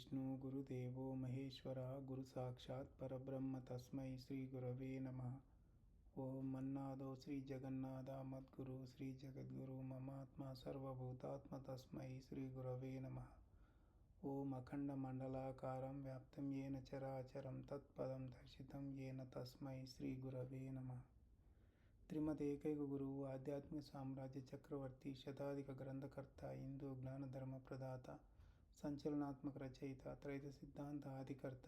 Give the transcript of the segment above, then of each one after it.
గురుర్విష్ణు గురుదేవో మహేశ్వర గురు సాక్షాత్ పరబ్రహ్మ తస్మై శ్రీ గురవే నమః. ఓం మన్నాదో శ్రీ జగన్నాథ మద్గురు శ్రీ జగద్గురు మమాత్మ సర్వభూతాత్మ తస్మై శ్రీ గురవే నమః. ఓం అఖండ మండలాకారం వ్యాప్తం ఏన చరాచరం తత్పదం దర్శితం ఏన తస్మై శ్రీ గురవే నమః. త్రిమత ఏకైక గురువు ఆధ్యాత్మిక సామ్రాజ్య చక్రవర్తి శతాధిక గ్రంథకర్త హిందూ జ్ఞాన ధర్మ ప్రదాత సంచలనాత్మక రచయిత త్రైత సిద్ధాంత ఆదికర్త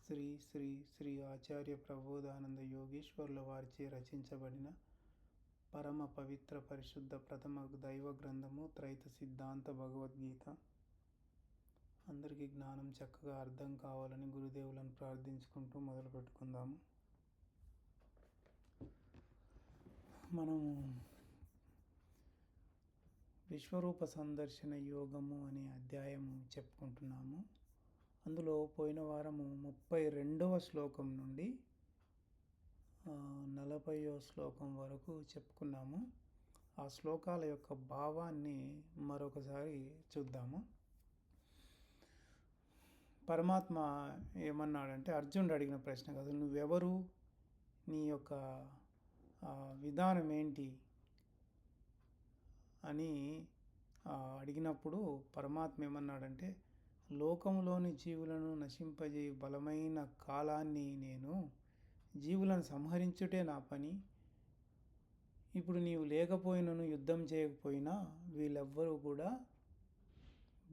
శ్రీ శ్రీ శ్రీ ఆచార్య ప్రబోధానంద యోగేశ్వర్ల వారిచే రచించబడిన పరమ పవిత్ర పరిశుద్ధ ప్రథమ దైవ గ్రంథము త్రైత సిద్ధాంత భగవద్గీత. అందరికీ జ్ఞానం చక్కగా అర్థం కావాలని గురుదేవులను ప్రార్థించుకుంటూ మొదలు పెట్టుకుందాము. మనము విశ్వరూప సందర్శన యోగము అనే అధ్యాయము చెప్పుకుంటున్నాము. అందులో పోయిన వారము 32వ శ్లోకం నుండి 40వ శ్లోకం వరకు చెప్పుకున్నాము. ఆ శ్లోకాల యొక్క భావాన్ని మరొకసారి చూద్దాము. పరమాత్మ ఏమన్నాడంటే, అర్జునుడు అడిగిన ప్రశ్న కదా, నువ్వెవరు, నీ యొక్క విధానం ఏంటి అని అడిగినప్పుడు పరమాత్మ ఏమన్నాడంటే, లోకంలోని జీవులను నశింపజే బలమైన కాలాన్ని నేను, జీవులను సంహరించుటే నా పని. ఇప్పుడు నీవు లేకపోయినను, యుద్ధం చేయకపోయినా వీళ్ళెవ్వరూ కూడా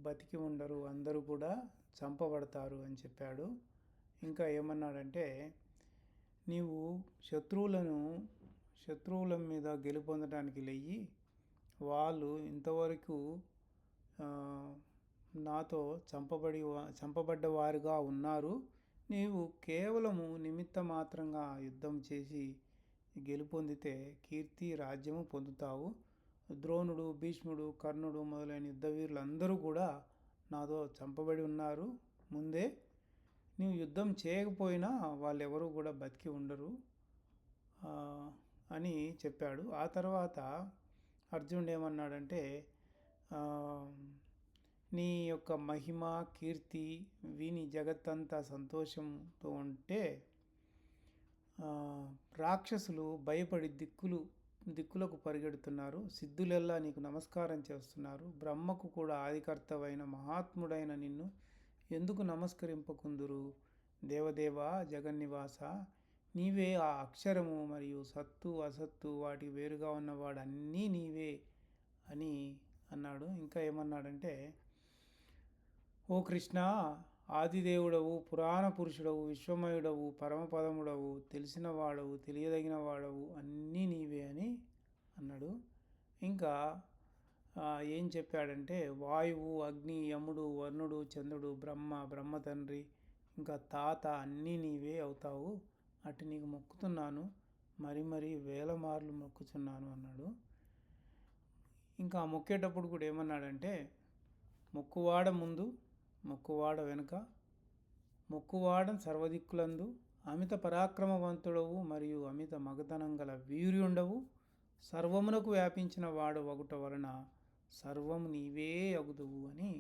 బతికి ఉండరు, అందరూ కూడా చంపబడతారు అని చెప్పాడు. ఇంకా ఏమన్నాడంటే, నీవు శత్రువుల మీద గెలుపొందడానికి లెయ్యి, వాళ్ళు ఇంతవరకు నాతో చంపబడ్డవారుగా ఉన్నారు. నీవు కేవలము నిమిత్త మాత్రంగా యుద్ధం చేసి గెలుపొందితే కీర్తి రాజ్యము పొందుతావు. ద్రోణుడు, భీష్ముడు, కర్ణుడు మొదలైన యుద్ధవీరులందరూ కూడా నాతో చంపబడి ఉన్నారు ముందే. నీవు యుద్ధం చేయకపోయినా వాళ్ళెవరూ కూడా బతికి ఉండరు అని చెప్పాడు. ఆ తర్వాత అర్జునుడు ఏమన్నాడంటే, నీ యొక్క మహిమ, కీర్తి విని జగత్తంతా సంతోషంతో ఉంటే రాక్షసులు భయపడి దిక్కులకు పరిగెడుతున్నారు. సిద్ధులెల్లా నీకు నమస్కారం చేస్తున్నారు. బ్రహ్మకు కూడా ఆదికర్తవైన మహాత్ముడైన నిన్ను ఎందుకు నమస్కరింపకుందురు? దేవదేవా, జగన్నివాస, నీవే ఆ అక్షరము మరియు సత్తు అసత్తు వాటి వేరుగా ఉన్నవాడు అన్నీ నీవే అని అన్నాడు. ఇంకా ఏమన్నాడంటే, ఓ కృష్ణ, ఆదిదేవుడవు, పురాణ పురుషుడవు, విశ్వమయుడవు, పరమపదముడవు, తెలిసిన వాడవు, తెలియదగిన వాడవు, అన్నీ నీవే అని అన్నాడు. ఇంకా ఏం చెప్పాడంటే, వాయువు, అగ్ని, యముడు, వరుణుడు, చంద్రుడు, బ్రహ్మ తండ్రి, ఇంకా తాత అన్నీ నీవే అవుతావు. అటు నీకు మొక్కుతున్నాను, మరి వేల మార్లు మొక్కుతున్నాను అన్నాడు. ఇంకా మొక్కేటప్పుడు కూడా ఏమన్నాడంటే, మొక్కువాడ ముందు, మొక్కువాడ వెనుక, మొక్కువాడ సర్వదిక్కులందు, అమిత పరాక్రమవంతుడవు మరియు అమిత మగతనం గల వీర్యుండవు, సర్వమునకు వ్యాపించిన వాడు ఒకట వలన సర్వము నీవే అగుదువు అని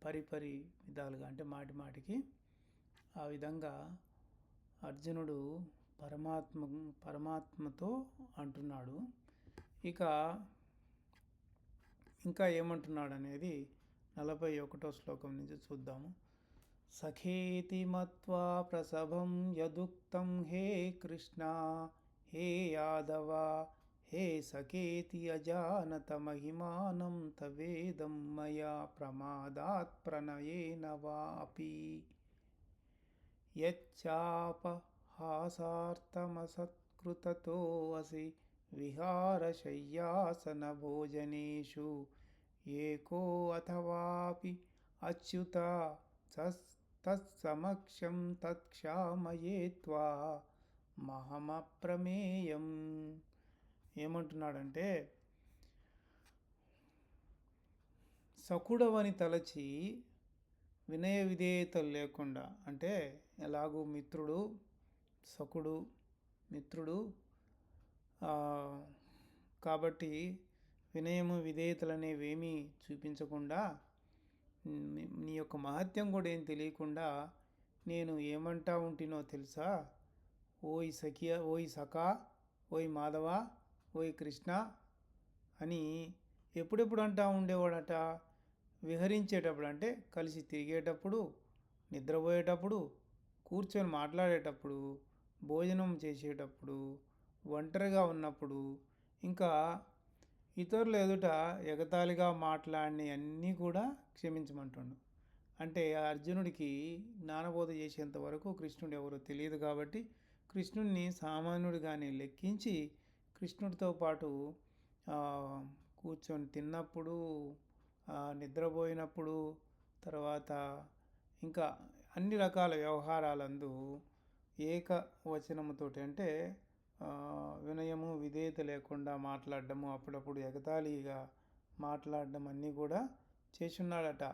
పరిపరి విధాలుగా, అంటే మాటికి ఆ విధంగా అర్జునుడు పరమాత్మతో అంటున్నాడు. ఇంకా ఏమంటున్నాడు అనేది 41వ శ్లోకం నుంచి చూద్దాము. సఖేతి మత్వా ప్రసభం యదుక్తం హే కృష్ణ హే యాదవ హే సఖేతి అజానత మహిమానం తవేదం మయా ప్రమాదాత్ ప్రణయేన వాపి యచ్చాపహాసార్థమసత్కృతతో అసి విహారశయ్యాసన భోజనేషు ఏకో అథవాపి అచ్యుత తత్సమక్షం తత్క్షామయే త్వా మహమప్రమేయం. ఏమంటున్నాడంటే, సకుడవని తలచి వినయ విధేయతలు లేకుండా, అంటే ఎలాగూ సకుడు మిత్రుడు కాబట్టి వినయము విధేయతలు అనేవేమీ చూపించకుండా నీ యొక్క మహత్యం కూడా ఏం తెలియకుండా నేను ఏమంటా ఉంటినో తెలుసా? ఓయ్ సఖియ, ఓయ్ సఖా, ఓయ్ మాధవ, ఓయ్ కృష్ణ అని ఎప్పుడెప్పుడు అంటా ఉండేవాడట. విహరించేటప్పుడు అంటే కలిసి తిరిగేటప్పుడు, నిద్రపోయేటప్పుడు, కూర్చొని మాట్లాడేటప్పుడు, భోజనం చేసేటప్పుడు, ఒంటరిగా ఉన్నప్పుడు, ఇంకా ఇతరుల ఎదుట ఎగతాళిగా మాట్లాడిన అన్నీ కూడా క్షమించమంటుండు. అంటే అర్జునుడికి జ్ఞానబోధ చేసేంత వరకు కృష్ణుడు ఎవరో తెలియదు కాబట్టి కృష్ణుడిని సామాన్యుడిగానే లెక్కించి కృష్ణుడితో పాటు కూర్చొని తిన్నప్పుడు, నిద్రపోయినప్పుడు, తర్వాత ఇంకా అన్ని రకాల వ్యవహారాలందు ఏకవచనముతోటి అంటే వినయము విధేయత లేకుండా మాట్లాడడము, అప్పుడప్పుడు ఎగతాళిగా మాట్లాడడం అన్నీ కూడా చేసున్నాడట.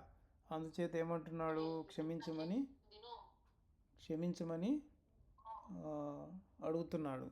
అందుచేత ఏమంటున్నాడు? క్షమించమని అడుగుతున్నాడు.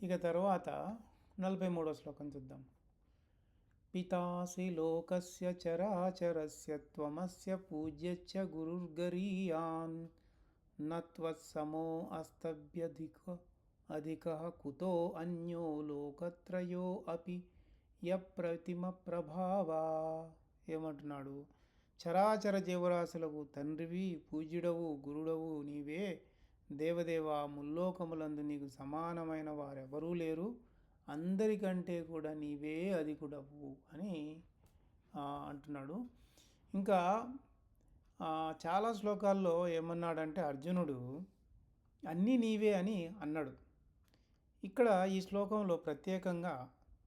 ఇక తర్వాత 43వ శ్లోకం చూద్దాం. పితాసి లోకస్య చరాచరస్య త్వమస్య పూజ్యచ్చ గురుర్గరీయాన్ నత్వత్సమో అస్తభ్యధికః కుతో అన్యో లోకత్రయో అపి యప్రతిమ ప్రభావా. ఏమంటున్నాడు? చరాచర జీవరాశులకు తండ్రివి, పూజ్యుడవు, గురుడవు నీవే. దేవదేవ, ముల్లోకములందు నీకు సమానమైన వారెవరూ లేరు. అందరికంటే కూడా నీవే అధికుడవు అని అంటున్నాడు. ఇంకా చాలా శ్లోకాల్లో ఏమన్నాడంటే అర్జునుడు అన్నీ నీవే అని అన్నాడు. ఇక్కడ ఈ శ్లోకంలో ప్రత్యేకంగా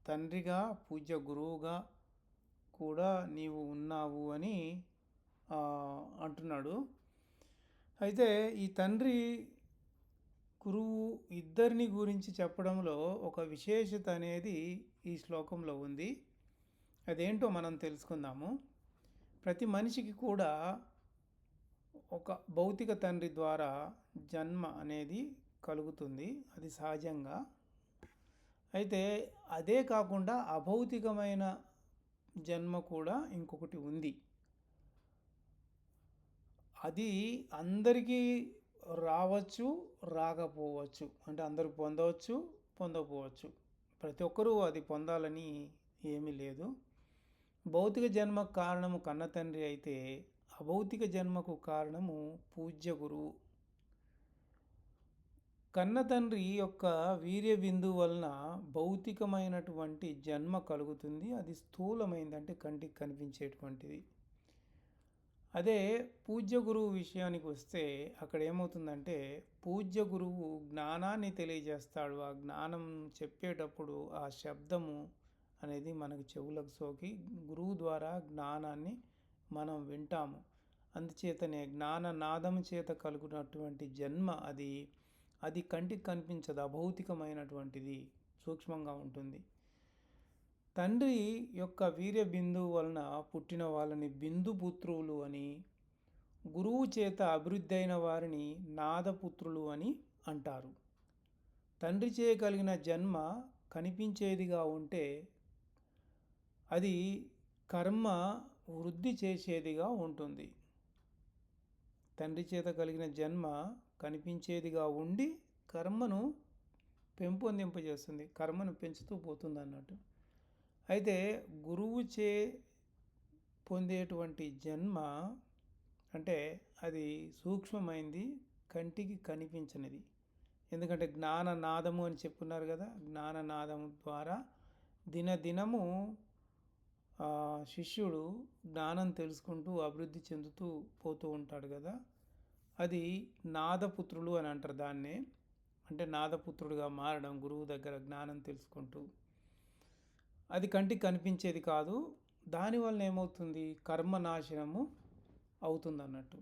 తండ్రిగా, పూజ్య గురువుగా కూడా నీవు ఉన్నావు అని అంటున్నాడు. అయితే ఈ తండ్రి గురువు ఇద్దరిని గురించి చెప్పడంలో ఒక విశేషత అనేది ఈ శ్లోకంలో ఉంది. అదేంటో మనం తెలుసుకుందాము. ప్రతి మనిషికి కూడా ఒక భౌతిక తండ్రి ద్వారా జన్మ అనేది కలుగుతుంది, అది సహజంగా. అయితే అదే కాకుండా అభౌతికమైన జన్మ కూడా ఇంకొకటి ఉంది. అది అందరికీ రావచ్చు, రాకపోవచ్చు. అంటే అందరూ పొందవచ్చు, పొందకపోవచ్చు. ప్రతి ఒక్కరూ అది పొందాలని ఏమీ లేదు. భౌతిక జన్మకు కారణము కన్న తండ్రి అయితే అభౌతిక జన్మకు కారణము పూజ్య గురువు. కన్న తండ్రి యొక్క వీర్య బిందువు వలన భౌతికమైనటువంటి జన్మ కలుగుతుంది. అది స్థూలమైందంటే కంటికి కనిపించేటువంటిది. అదే పూజ్య గురువు విషయానికి వస్తే అక్కడ ఏమవుతుందంటే పూజ్య గురువు జ్ఞానాన్ని తెలియజేస్తాడు. ఆ జ్ఞానం చెప్పేటప్పుడు ఆ శబ్దము అనేది మనకు చెవులకు సోకి గురువు ద్వారా జ్ఞానాన్ని మనం వింటాము. అందుచేతనే జ్ఞాననాదము చేత కలుగునటువంటి జన్మ అది కంటికి కనిపించదు, అభౌతికమైనటువంటిది, సూక్ష్మంగా ఉంటుంది. తండ్రి యొక్క వీర్య బిందువు వలన పుట్టిన వాళ్ళని బిందుపుత్రులు అని, గురువు చేత అభివృద్ధి అయిన వారిని నాదపుత్రులు అని అంటారు. తండ్రి చేయగలిగిన జన్మ కనిపించేదిగా ఉంటే అది కర్మ వృద్ధి చేసేదిగా ఉంటుంది. తండ్రి చేత కలిగిన జన్మ కనిపించేదిగా ఉండి కర్మను పెంపొందింపజేస్తుంది, కర్మను పెంచుతూ పోతుంది అన్నట్టు. అయితే గురువు చే పొందేటువంటి జన్మ అంటే అది సూక్ష్మమైంది, కంటికి కనిపించనిది. ఎందుకంటే జ్ఞాననాదము అని చెప్పున్నారు కదా, జ్ఞాననాదము ద్వారా దినదినము శిష్యుడు జ్ఞానం తెలుసుకుంటూ అభివృద్ధి చెందుతూ పోతూ ఉంటాడు కదా, అది నాదపుత్రులు అని అంటారు దాన్నే. అంటే నాదపుత్రుడుగా మారడం, గురువు దగ్గర జ్ఞానం తెలుసుకుంటూ. అది కంటికి కనిపించేది కాదు. దానివల్ల ఏమవుతుంది? కర్మనాశనము అవుతుంది అన్నట్టు.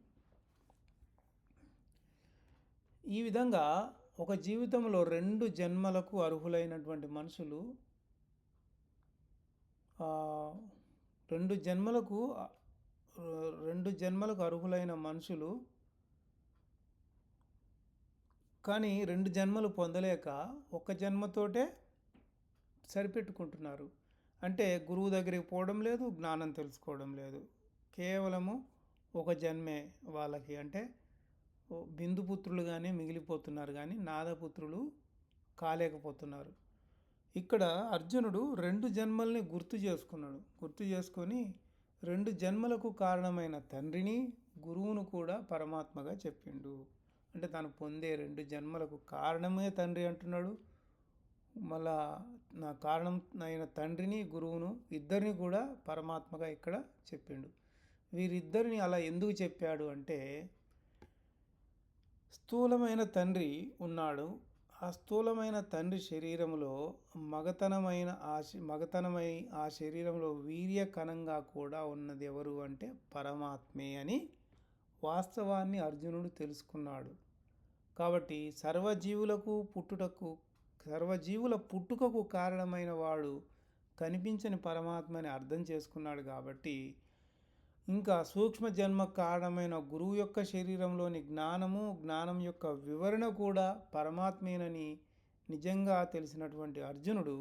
ఈ విధంగా ఒక జీవితంలో 2 జన్మలకు అర్హులైనటువంటి మనుషులు 2 జన్మలకు 2 జన్మలకు అర్హులైన మనుషులు కానీ 2 జన్మలు పొందలేక ఒక జన్మతోటే సరిపెట్టుకుంటున్నారు. అంటే గురువు దగ్గరికి పోవడం లేదు, జ్ఞానం తెలుసుకోవడం లేదు. కేవలము ఒక జన్మే వాళ్ళకి, అంటే బిందుపుత్రులుగానే మిగిలిపోతున్నారు కానీ నాదపుత్రులు కాలేకపోతున్నారు. ఇక్కడ అర్జునుడు 2 జన్మల్ని గుర్తు చేసుకొని 2 జన్మలకు కారణమైన తండ్రిని, గురువును కూడా పరమాత్మగా చెప్పిండు. అంటే తను పొందే 2 జన్మలకు కారణమే తండ్రి అంటున్నాడు. మళ్ళా నా కారణం అయిన తండ్రిని, గురువును ఇద్దరిని కూడా పరమాత్మగా ఇక్కడ చెప్పిండు. వీరిద్దరిని అలా ఎందుకు చెప్పాడు అంటే, స్థూలమైన తండ్రి ఉన్నాడు. ఆ స్థూలమైన తండ్రి శరీరంలో మగతనమై ఆ శరీరంలో వీర్యకణంగా కూడా ఉన్నది ఎవరు అంటే పరమాత్మే అని వాస్తవాన్ని అర్జునుడు తెలుసుకున్నాడు. కాబట్టి సర్వజీవుల పుట్టుకకు కారణమైన వాడు కనిపించని పరమాత్మని అర్థం చేసుకున్నాడు. కాబట్టి ఇంకా సూక్ష్మ జన్మ కారణమైన గురువు యొక్క శరీరంలోని జ్ఞానం యొక్క వివరణ కూడా పరమాత్మేనని నిజంగా తెలిసినటువంటి అర్జునుడు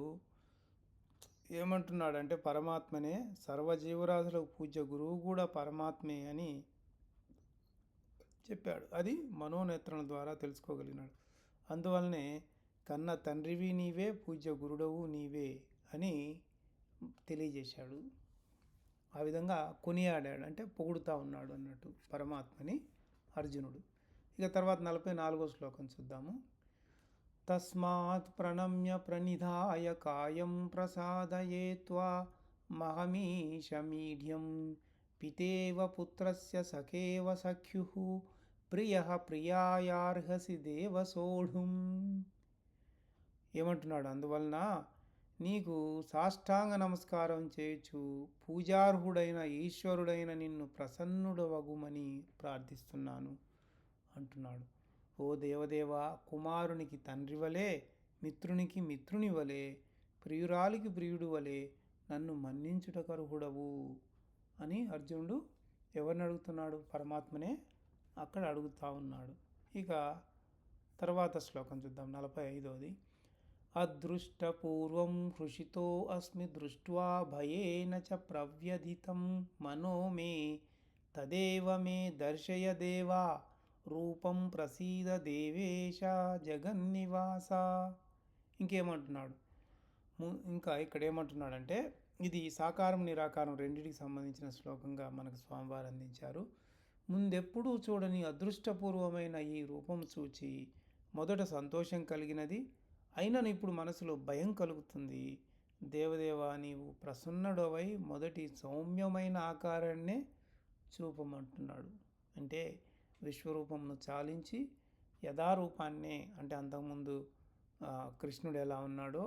ఏమంటున్నాడంటే, పరమాత్మనే, సర్వజీవరాశులకు పూజ్య గురువు కూడా పరమాత్మే అని చెప్పాడు. అది మనోనేత్రం ద్వారా తెలుసుకోగలిగినాడు. అందువల్లనే కన్న తండ్రివి నీవే, పూజ్య గురుడవు నీవే అని తెలియజేశాడు. ఆ విధంగా కొనియాడాడు, అంటే పొగుడుతూ ఉన్నాడు అన్నట్టు పరమాత్మని అర్జునుడు. ఇక తర్వాత 44వ శ్లోకం చూద్దాము. తస్మాత్ ప్రణమ్య ప్రణిధాయ కాయం ప్రసాదయేత్వా మహమీశమీఢ్యం పితేవ పుత్రస్య సఖేవ సఖ్యుః ప్రియః ప్రియాయార్హసి దేవ సోఢుం. ఏమంటున్నాడు? అందువలన నీకు సాష్టాంగ నమస్కారం చేయొచ్చు పూజార్హుడైన ఈశ్వరుడైన నిన్ను ప్రసన్నుడవగుమని ప్రార్థిస్తున్నాను అంటున్నాడు. ఓ దేవదేవ, కుమారునికి తండ్రి వలె, మిత్రునికి మిత్రుని వలె, ప్రియురాలికి ప్రియుడు వలె నన్ను మన్నించుటకర్హుడవు అని అర్జునుడు ఎవరిని అడుగుతున్నాడు? పరమాత్మనే అక్కడ అడుగుతూ ఉన్నాడు. ఇక తర్వాత శ్లోకం చూద్దాం, 45వది. అదృష్టపూర్వం హృషితో అస్మి దృష్ట్వా భయేన చ ప్రవ్యధితం మనో మే తదేవ మే దర్శయ దేవా రూపం ప్రసీద దేవేశ జగన్నివాస. ఇంకేమంటున్నాడు? ఇంకా ఇక్కడ ఏమంటున్నాడంటే, ఇది సాకారం నిరాకారం రెండింటికి సంబంధించిన శ్లోకంగా మనకు స్వామివారు అందించారు. ముందెప్పుడూ చూడని అదృష్టపూర్వమైన ఈ రూపం చూచి మొదట సంతోషం కలిగినది, అయినను ఇప్పుడు మనసులో భయం కలుగుతుంది. దేవదేవా, నీవు ప్రసన్నుడవై మొదటి సౌమ్యమైన ఆకారాన్నే చూపమంటున్నాడు. అంటే విశ్వరూపంను చాలించి యథారూపాన్నే, అంటే అంతకుముందు కృష్ణుడు ఎలా ఉన్నాడో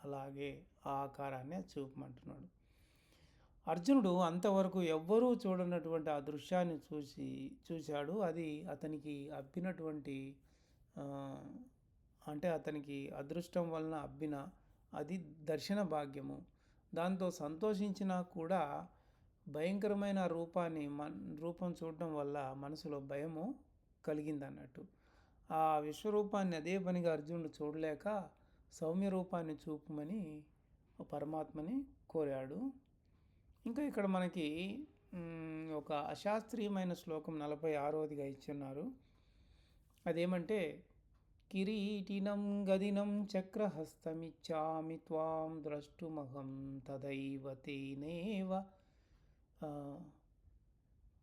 అలాగే ఆ ఆకారాన్నే చూపమంటున్నాడు. అర్జునుడు అంతవరకు ఎవ్వరూ చూడనటువంటి ఆ దృశ్యాన్ని చూశాడు. అది అతనికి అబ్బినటువంటి, అంటే అతనికి అదృష్టం వలన అబ్బిన అది దర్శన భాగ్యము. దాంతో సంతోషించినా కూడా భయంకరమైన రూపం చూడటం వల్ల మనసులో భయము కలిగిందన్నట్టు. ఆ విశ్వరూపాన్ని అదే పనిగా అర్జునుడు చూడలేక సౌమ్య రూపాన్ని చూపమని పరమాత్మని కోరాడు. ఇంకా ఇక్కడ మనకి ఒక అశాస్త్రీయమైన శ్లోకం 46వదిగా ఇచ్చున్నారు. అదేమంటే, కిరీటినం గదినం చక్రహస్తమిచ్చామి త్వాం ద్రష్టుమహం తదైవ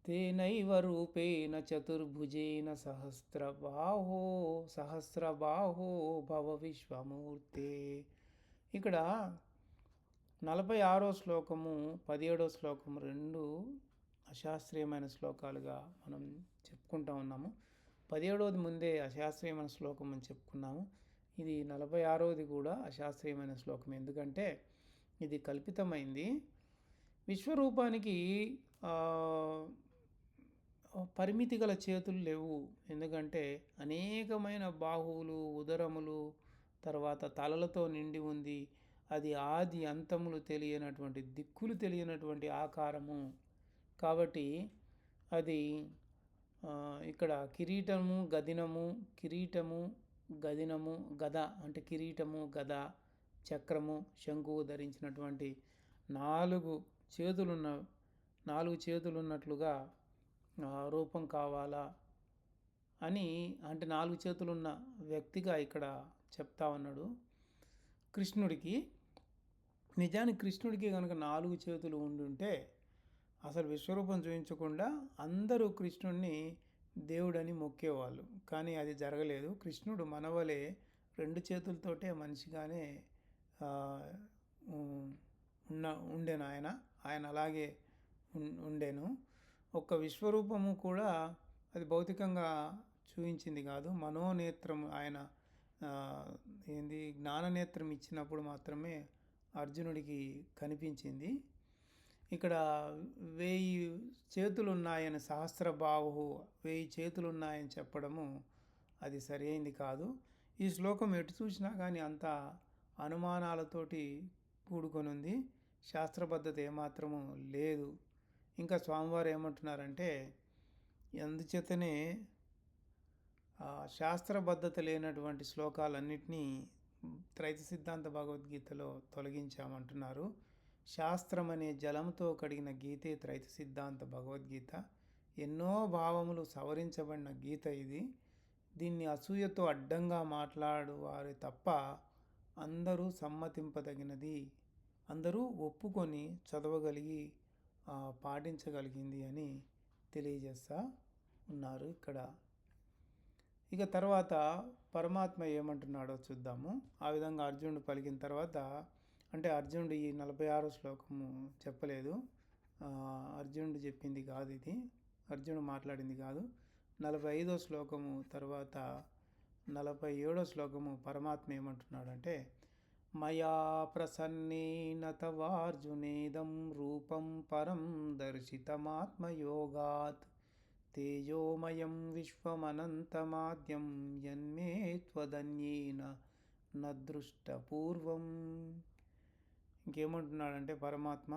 తేనైవ రూపేణ చతుర్భుజేన సహస్రబాహో భవ విశ్వమూర్తే. ఇక్కడ 46వ శ్లోకము 17వ శ్లోకము రెండు అశాస్త్రీయమైన శ్లోకాలుగా మనం చెప్పుకుంటూ ఉన్నాము. 17వది ముందే అశాస్త్రీయమైన శ్లోకం అని చెప్పుకున్నాము. ఇది 46వది కూడా అశాస్త్రీయమైన శ్లోకం. ఎందుకంటే ఇది కల్పితమైంది. విశ్వరూపానికి పరిమితి గల చేతులు లేవు. ఎందుకంటే అనేకమైన బాహువులు, ఉదరములు, తర్వాత తలలతో నిండి ఉంది. అది ఆది అంతములు తెలియనటువంటి, దిక్కులు తెలియనటువంటి ఆకారము. కాబట్టి అది ఇక్కడ కిరీటము, గదినము, కిరీటము, గదినము, గద అంటే కిరీటము, గద, చక్రము, శంకువు ధరించినటువంటి 4 చేతులున్న 4 చేతులున్నట్లుగా రూపం కావాలా అని, అంటే 4 చేతులున్న వ్యక్తిగా ఇక్కడ చెప్తా ఉన్నాడు కృష్ణుడికి. నిజానికి కృష్ణుడికి కనుక 4 చేతులు ఉండుంటే అసలు విశ్వరూపం చూపించకుండా అందరూ కృష్ణుడిని దేవుడని మొక్కేవాళ్ళు. కానీ అది జరగలేదు. కృష్ణుడు మనవలే 2 చేతులతోటే మనిషిగానే ఉండేను. ఆయన అలాగే ఉండేను. ఒక్క విశ్వరూపము కూడా అది భౌతికంగా చూపించింది కాదు. మనోనేత్రం, ఆయన జ్ఞాననేత్రం ఇచ్చినప్పుడు మాత్రమే అర్జునుడికి కనిపించింది. ఇక్కడ 1000 చేతులున్నాయని, సహస్రబాహు 1000 చేతులున్నాయని చెప్పడము అది సరైంది కాదు. ఈ శ్లోకం ఎటు చూసినా కానీ అంత అనుమానాలతోటి కూడుకొని ఉంది. శాస్త్రబద్ధత ఏమాత్రము లేదు. ఇంకా స్వామివారు ఏమంటున్నారంటే, అందుచేతనే శాస్త్రబద్ధత లేనటువంటి శ్లోకాలన్నింటినీ త్రైత సిద్ధాంత భగవద్గీతలో తొలగించామంటున్నారు. శాస్త్రం అనే జలంతో కడిగిన గీతే త్రైత సిద్ధాంత భగవద్గీత. ఎన్నో భావములు సవరించబడిన గీత ఇది. దీన్ని అసూయతో అడ్డంగా మాట్లాడు వారు తప్ప అందరూ సమ్మతింపదగినది, అందరూ ఒప్పుకొని చదవగలిగి పాటించగలిగింది అని తెలియజేస్తా ఉన్నారు ఇక్కడ. ఇక తర్వాత పరమాత్మ ఏమంటున్నాడో చూద్దాము. ఆ విధంగా అర్జునుడు పలికిన తర్వాత, అంటే అర్జునుడు ఈ 46 శ్లోకము చెప్పలేదు, అర్జునుడు చెప్పింది కాదు, ఇది అర్జునుడు మాట్లాడింది కాదు. 45వ శ్లోకము తర్వాత 47వ శ్లోకము పరమాత్మ ఏమంటున్నాడంటే, మయా ప్రసన్నేన తవార్జునేదం రూపం పరం దర్శితమాత్మయోగాత్ తేజోమయం విశ్వమనంతమాద్యం యన్మే త్వదన్యేన నదృష్టపూర్వం. ఇంకేమంటున్నాడంటే పరమాత్మ,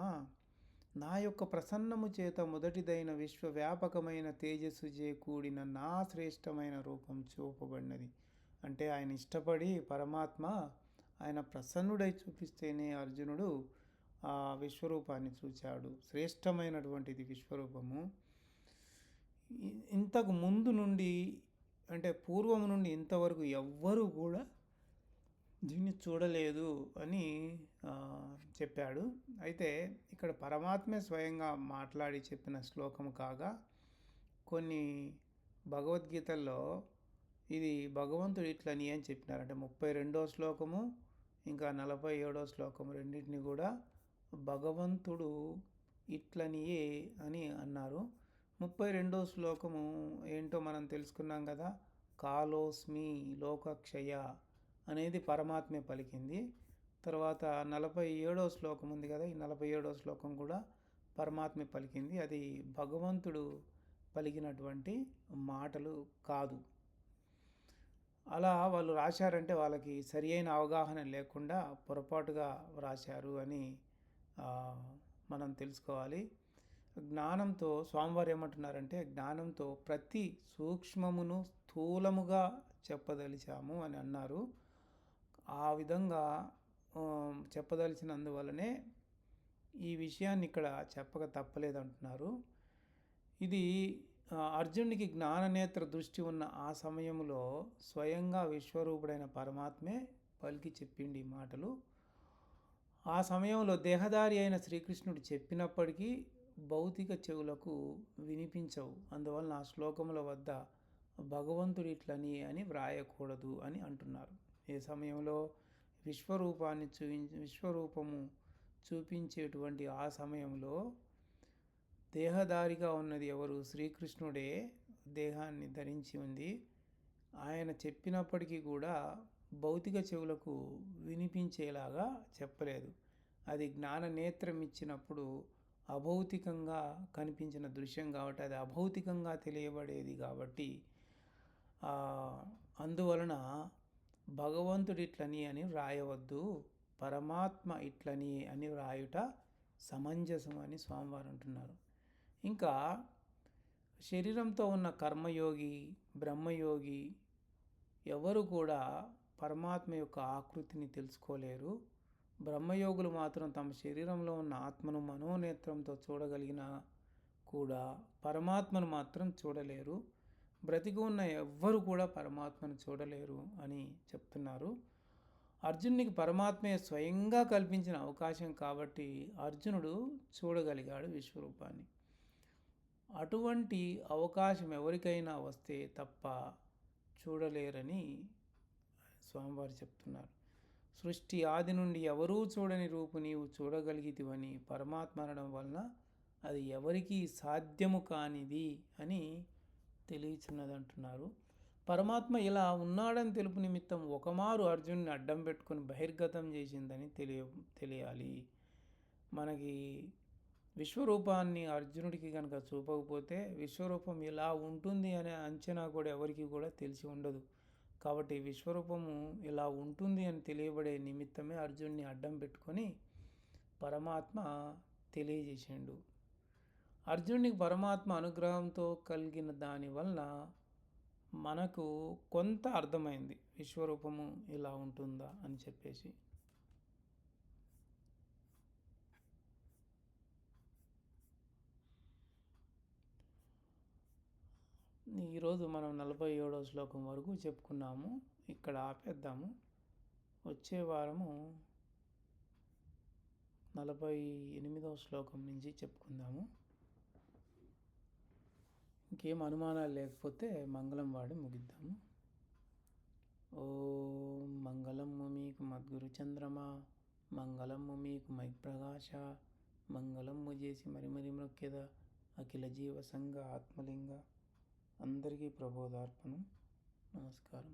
నా యొక్క ప్రసన్నము చేత మొదటిదైన విశ్వవ్యాపకమైన తేజస్సు చేకూడిన నా శ్రేష్టమైన రూపం చూపబడినది. అంటే ఆయన ఇష్టపడి పరమాత్మ ఆయన ప్రసన్నుడై చూపిస్తేనే అర్జునుడు ఆ విశ్వరూపాన్ని చూచాడు. శ్రేష్టమైనటువంటిది విశ్వరూపము. ఇంతకు ముందు నుండి, అంటే పూర్వము నుండి ఇంతవరకు ఎవ్వరూ కూడా దీన్ని చూడలేదు అని చెప్పాడు. అయితే ఇక్కడ పరమాత్మే స్వయంగా మాట్లాడి చెప్పిన శ్లోకము కాగా, కొన్ని భగవద్గీతల్లో ఇది భగవంతుడు ఇట్లని అని చెప్పినారు. అంటే 32వ శ్లోకము ఇంకా 47వ శ్లోకము రెండింటిని కూడా భగవంతుడు ఇట్లనియే అని అన్నారు. 32వ శ్లోకము ఏంటో మనం తెలుసుకున్నాం కదా, కాలోస్మి లోకక్షయ అనేది పరమాత్మే పలికింది. తర్వాత 47వ శ్లోకం ఉంది కదా, ఈ 47వ శ్లోకం కూడా పరమాత్మే పలికింది. అది భగవంతుడు పలికినటువంటి మాటలు కాదు. అలా వాళ్ళు రాశారంటే వాళ్ళకి సరి అయిన అవగాహన లేకుండా పొరపాటుగా రాశారు అని మనం తెలుసుకోవాలి. జ్ఞానంతో స్వామివారు ఏమంటున్నారంటే, జ్ఞానంతో ప్రతి సూక్ష్మమును స్థూలముగా చెప్పదలిచాము అని అన్నారు. ఆ విధంగా చెప్పదలిచినందువలనే ఈ విషయాన్ని ఇక్కడ చెప్పక తప్పలేదంటున్నారు. ఇది అర్జునుడికి జ్ఞాననేత్ర దృష్టి ఉన్న ఆ సమయంలో స్వయంగా విశ్వరూపుడైన పరమాత్మే పలికి చెప్పిండి ఈ మాటలు. ఆ సమయంలో దేహధారి అయిన శ్రీకృష్ణుడు చెప్పినప్పటికీ భౌతిక చెవులకు వినిపించవు. అందువలన ఆ శ్లోకముల వద్ద భగవంతుడు ఇట్లని అని వ్రాయకూడదు అని అంటున్నారు. ఏ సమయంలో విశ్వరూపము చూపించేటువంటి ఆ సమయంలో దేహధారిగా ఉన్నది ఎవరు? శ్రీకృష్ణుడే దేహాన్ని ధరించి ఉంది. ఆయన చెప్పినప్పటికీ కూడా భౌతిక చెవులకు వినిపించేలాగా చెప్పలేదు. అది జ్ఞాన నేత్రం ఇచ్చినప్పుడు అభౌతికంగా కనిపించిన దృశ్యం కాబట్టి అది అభౌతికంగా తెలియబడేది కాబట్టి అందువలన భగవంతుడు ఇట్లని అని వ్రాయవద్దు, పరమాత్మ ఇట్లని అని వ్రాయుట సమంజసం అని స్వామివారు అంటున్నారు. ఇంకా శరీరంతో ఉన్న కర్మయోగి, బ్రహ్మయోగి ఎవరు కూడా పరమాత్మ యొక్క ఆకృతిని తెలుసుకోలేరు. బ్రహ్మయోగులు మాత్రం తమ శరీరంలో ఉన్న ఆత్మను మనోనేత్రంతో చూడగలిగిన కూడా పరమాత్మను మాత్రం చూడలేరు. బ్రతికి ఉన్న ఎవ్వరు కూడా పరమాత్మను చూడలేరు అని చెప్తున్నారు. అర్జునునికి పరమాత్మే స్వయంగా కల్పించిన అవకాశం కాబట్టి అర్జునుడు చూడగలిగాడు విశ్వరూపాన్ని. అటువంటి అవకాశం ఎవరికైనా వస్తే తప్ప చూడలేరని స్వామివారు చెప్తున్నారు. సృష్టి ఆది నుండి ఎవరూ చూడని రూపు నీవు చూడగలిగితివని పరమాత్మ అనడం వలన అది ఎవరికీ సాధ్యము కానిది అని తెలియచున్నదంటున్నారు. పరమాత్మ ఇలా ఉన్నాడని తెలుపు నిమిత్తం ఒకమారు అర్జునుని అడ్డం పెట్టుకుని బహిర్గతం చేసిందని తెలియాలి. మనకి విశ్వరూపాన్ని అర్జునుడికి కనుక చూపకపోతే విశ్వరూపం ఇలా ఉంటుంది అనే అంచనా కూడా ఎవరికి కూడా తెలిసి ఉండదు. కాబట్టి విశ్వరూపము ఇలా ఉంటుంది అని తెలియబడే నిమిత్తమే అర్జునుడిని అడ్డం పెట్టుకొని పరమాత్మ తెలియజేసిండు. అర్జునుడికి పరమాత్మ అనుగ్రహంతో కలిగిన దాని వలన మనకు కొంత అర్థమైంది విశ్వరూపము ఇలా ఉంటుందా అని చెప్పేసి. ఈరోజు మనం 47వ శ్లోకం వరకు చెప్పుకున్నాము. ఇక్కడ ఆపేద్దాము. వచ్చే వారము 48వ శ్లోకం నుంచి చెప్పుకుందాము. ఇంకేం అనుమానాలు లేకపోతే మంగళం వాడి ముగిద్దాము. ఓం మంగళం మీకు మద్గురు చంద్రమా, మంగళం మీకు మైప్రకాశ, మంగళం చేసి మరి మొక్కెద అఖిల జీవ సంఘ ఆత్మలింగ. అందరికీ ప్రబోధార్పణం. నమస్కారం.